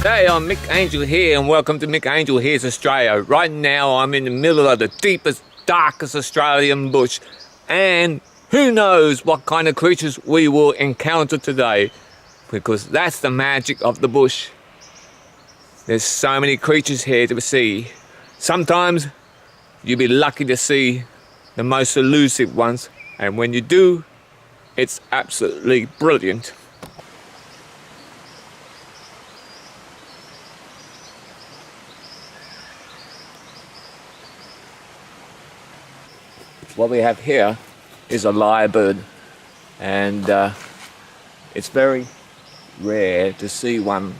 Hey, I'm Mick Angelhere and welcome to Mick Angelhere's Australia. Right now I'm in the middle of the deepest, darkest Australian bush, and who knows what kind of creatures we will encounter today, because that's the magic of the bush. There's so many creatures here to see. Sometimes you'll be lucky to see the most elusive ones, and when you do, it's absolutely brilliant. What we have here is a lyrebird, and it's very rare to see one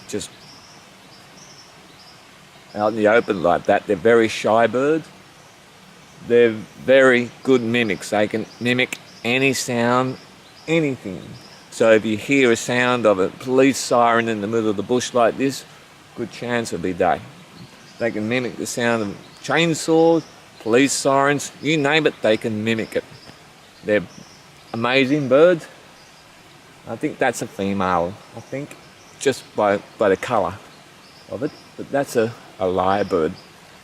just out in the open like that. They're very shy birds. They're very good mimics. They can mimic any sound, anything. So if you hear a sound of a police siren in the middle of the bush like this, good chance it'll be they. They can mimic the sound of chainsaws, police sirens, you name it, they can mimic it. They're amazing birds. I think that's a female, I think, just by the colour of it. But that's a lyrebird,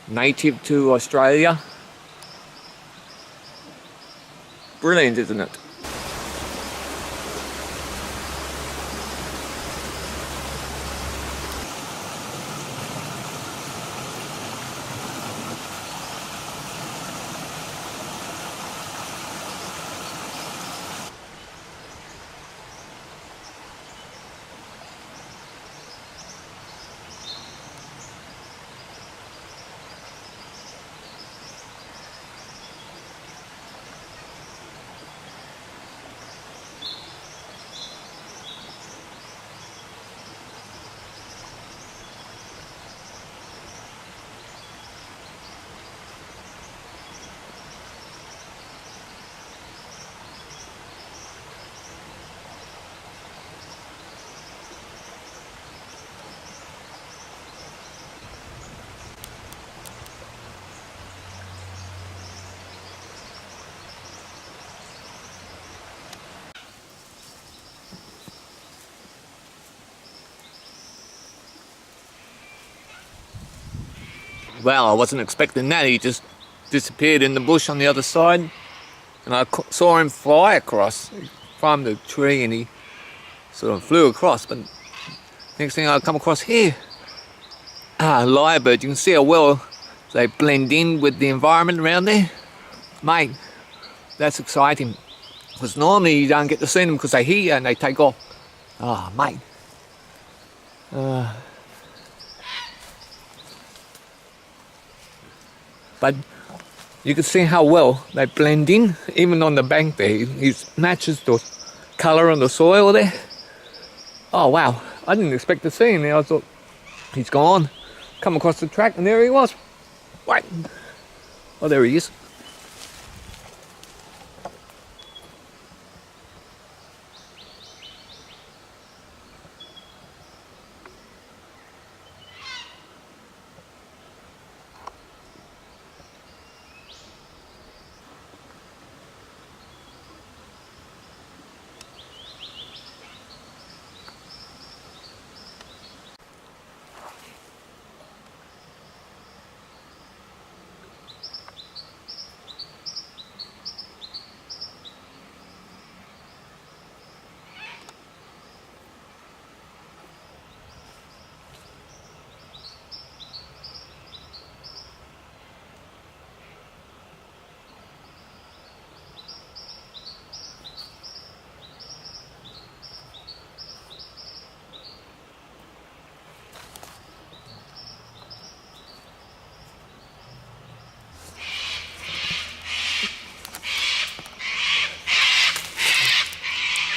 native to Australia. Brilliant, isn't it? Well, I wasn't expecting that. He just disappeared in the bush on the other side, and I saw him fly across. He climbed the tree and he sort of flew across, but next thing I come across here, lyrebird. You can see how well they blend in with the environment around there. Mate, that's exciting, because normally you don't get to see them because they hear you and they take off. Oh, mate. But you can see how well they blend in, even on the bank there. He matches the colour on the soil there. Oh wow, I didn't expect to see him there. I thought, he's gone. Come across the track and there he was. Wait. Oh, there he is.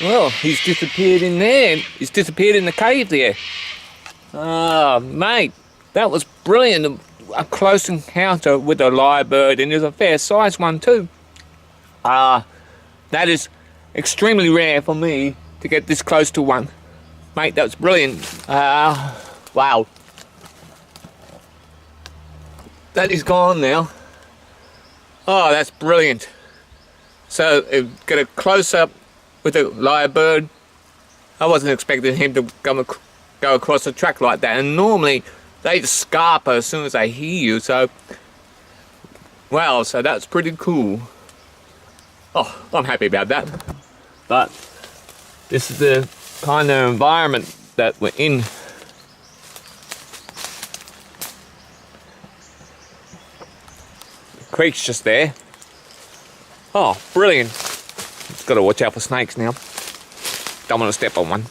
Well, he's disappeared in there. He's disappeared in the cave there. Ah, mate, that was brilliant. A close encounter with a lyrebird, and there's a fair sized one too. That is extremely rare for me to get this close to one. Mate, that was brilliant. Wow. That is gone now. Oh, that's brilliant. So, get a close up with a lyrebird. I wasn't expecting him to come go across the track like that, and normally they just scarper as soon as they hear you. So, well, so that's pretty cool. Oh, I'm happy about that. But this is the kind of environment that we're in. The creek's just there. Oh, brilliant. Just got to watch out for snakes now. Don't want to step on one.